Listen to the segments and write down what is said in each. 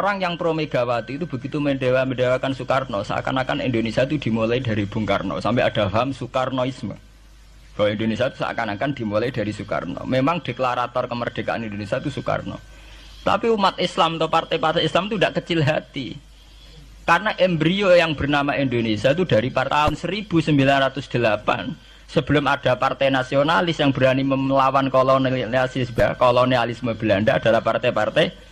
Orang yang pro Megawati itu begitu mendewakan Soekarno, seakan-akan Indonesia itu dimulai dari Bung Karno, sampai ada paham Soekarnoisme. Bahwa Indonesia itu seakan-akan dimulai dari Soekarno. Memang deklarator kemerdekaan Indonesia itu Soekarno. Tapi umat Islam atau partai-partai Islam itu tidak kecil hati. Karena embrio yang bernama Indonesia itu dari tahun 1908, sebelum ada partai nasionalis yang berani melawan kolonialisme Belanda adalah partai-partai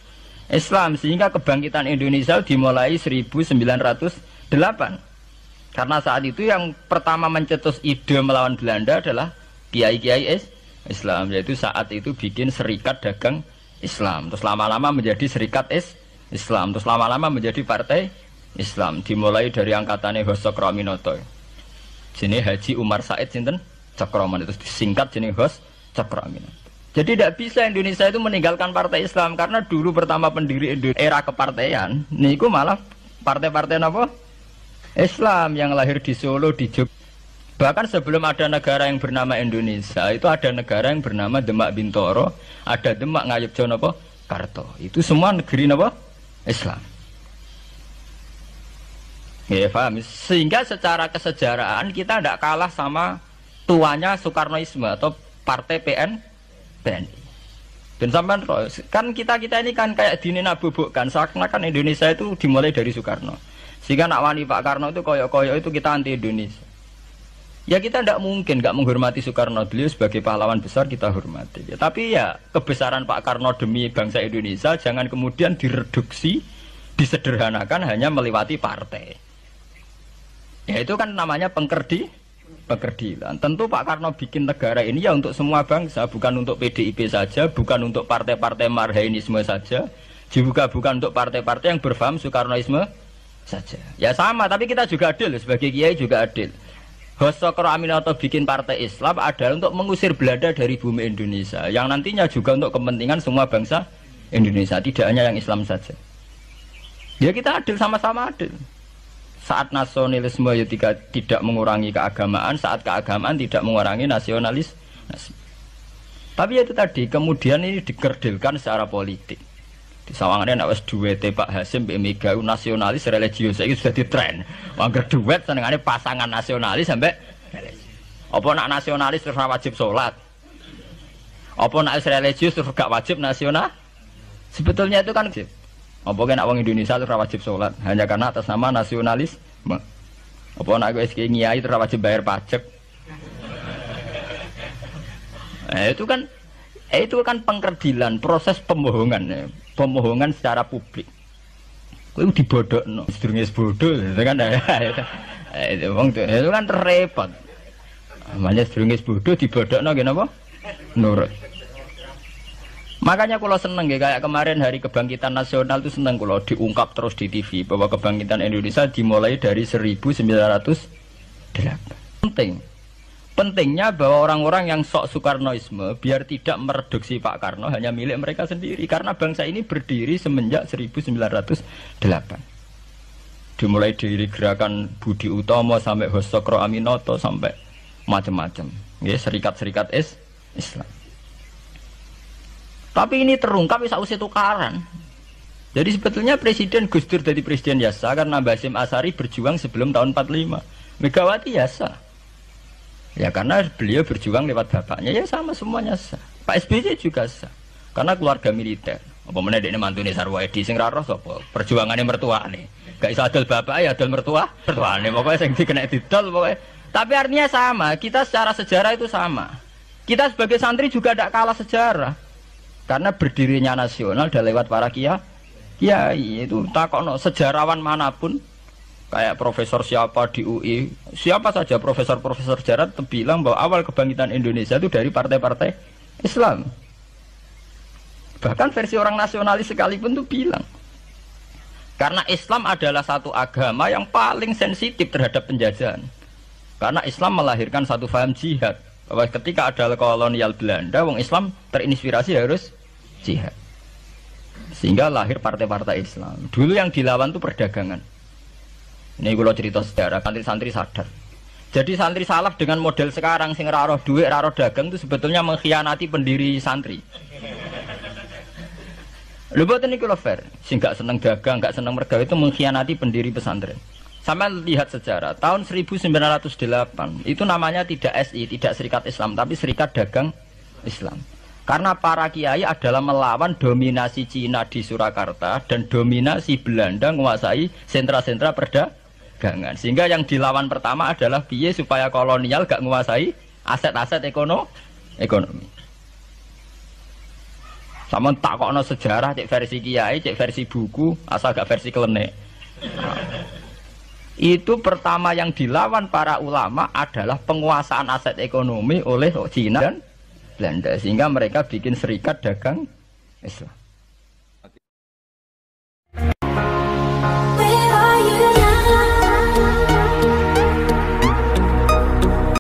Islam, sehingga kebangkitan Indonesia dimulai 1908. Karena saat itu yang pertama mencetus ide melawan Belanda adalah kiai-kiai Islam, yaitu saat itu bikin serikat dagang Islam, terus lama-lama menjadi serikat Islam, terus lama-lama menjadi partai Islam. Dimulai dari angkatannya Hos Cokroaminoto, jenis Haji Umar Said sinten Cokroaminoto, itu disingkat jenis Hos Cokroaminoto. Jadi tidak bisa Indonesia itu meninggalkan partai Islam, karena dulu pertama pendiri era kepartaian niku malah partai-partai apa? Islam yang lahir di Solo, di Jogja. Bahkan sebelum ada negara yang bernama Indonesia, itu ada negara yang bernama Demak Bintoro, ada Demak Ngayogja napa? Karto. Itu semua negeri napa? Islam. Ya, paham? Sehingga secara kesejarahan kita tidak kalah sama tuanya Soekarnoisme atau partai PNI. Dan sampean kan kita ini kan kayak dinabubukkan seakan-akan Indonesia itu dimulai dari Soekarno. Sehingga nak wani Pak Karno itu koyok-koyok itu kita anti Indonesia. Ya kita tidak mungkin nggak menghormati Soekarno, beliau sebagai pahlawan besar kita hormati. Ya, tapi ya kebesaran Pak Karno demi bangsa Indonesia jangan kemudian direduksi, disederhanakan hanya melewati partai. Ya itu kan namanya pekerdilan. Tentu Pak Karno bikin negara ini ya untuk semua bangsa, bukan untuk PDIP saja, bukan untuk partai-partai marhainisme saja, juga bukan untuk partai-partai yang berfaham Soekarnoisme saja. Ya sama, tapi kita juga adil, sebagai kiai juga adil. Hos Cokroaminoto bikin partai Islam adalah untuk mengusir Belanda dari bumi Indonesia, yang nantinya juga untuk kepentingan semua bangsa Indonesia, tidak hanya yang Islam saja. Ya kita adil, sama-sama adil. Saat nasionalisme ya tidak mengurangi keagamaan, saat keagamaan tidak mengurangi nasionalis. Tapi itu tadi kemudian ini dikerdilkan secara politik. Di sawangannya nak wis duwete Pak Hasim Mbak Mega nasionalis religius iki sudah ditren. Wangger duet senengane pasangan nasionalis sampai apa nak nasionalis terus wajib sholat. Apa nak religius terus gak wajib nasional? Sebetulnya itu kan apa kena wong Indonesia itu wajib sholat hanya karena atas nama nasionalis. Apa nak gue ngiyai itu wajib bayar pajak. Itu kan pengkerdilan, proses pembohongan, pembohongan secara publik. Kowe dibodhokno, sedurunge bodoh, itu kan itu kan repot. Namanya sedurunge bodoh dibodhokno nggih napa? Nurut. Makanya kalau seneng ya, kayak kemarin Hari Kebangkitan Nasional itu seneng kalau diungkap terus di TV bahwa kebangkitan Indonesia dimulai dari 1908. Pentingnya bahwa orang-orang yang sok Soekarnoisme biar tidak mereduksi Pak Karno hanya milik mereka sendiri, karena bangsa ini berdiri semenjak 1908. Dimulai dari gerakan Budi Utomo sampai Hos Cokroaminoto sampai macam-macam, ya, serikat-serikat Islam. Tapi ini terungkap sausé tukaran. Jadi sebetulnya Presiden Gus Dur jadi Presiden Yasa karena Basim Asari berjuang sebelum tahun 45. Megawati Yasa. Ya karena beliau berjuang lewat bapaknya, ya sama semuanya sah. Pak SBY juga sah. Karena keluarga militer. Apa meneh dekne mantune Sarwo Edi sing ra roh sapa? Perjuangane mertuane. Gak iso adol bapak ya adol mertuane. Pokoke sing dikena didol pokoke. Tapi artinya sama, kita secara sejarah itu sama. Kita sebagai santri juga tidak kalah sejarah. Karena berdirinya nasional udah lewat para kiai itu takokno sejarawan manapun kayak profesor siapa di UI, siapa saja profesor-profesor sejarah bilang bahwa awal kebangkitan Indonesia itu dari partai-partai Islam. Bahkan versi orang nasionalis sekalipun tuh bilang karena Islam adalah satu agama yang paling sensitif terhadap penjajahan. Karena Islam melahirkan satu paham jihad bahwa ketika ada kolonial Belanda, wong Islam terinspirasi harus jihad. Sehingga lahir partai-partai Islam. Dulu yang dilawan itu perdagangan. Ini kalau cerita sejarah, santri-santri sadar. Jadi santri salaf dengan model sekarang sing raro duit, raro dagang itu sebetulnya mengkhianati pendiri santri. Lho boten niku lho fair. Sing gak seneng dagang, gak seneng mergawe itu mengkhianati pendiri pesantren. Sama lihat sejarah, tahun 1908 itu namanya tidak SI, tidak Serikat Islam, tapi Serikat Dagang Islam. Karena para kiai adalah melawan dominasi Cina di Surakarta dan dominasi Belanda menguasai sentra-sentra perdagangan. Sehingga yang dilawan pertama adalah piye supaya kolonial gak menguasai aset-aset ekonomi. Sama takokno sejarah, cek versi kiai, cek versi buku, asal gak versi klenek. Itu pertama yang dilawan para ulama adalah penguasaan aset ekonomi oleh Cina dan Belanda, sehingga mereka bikin Serikat Dagang Islam.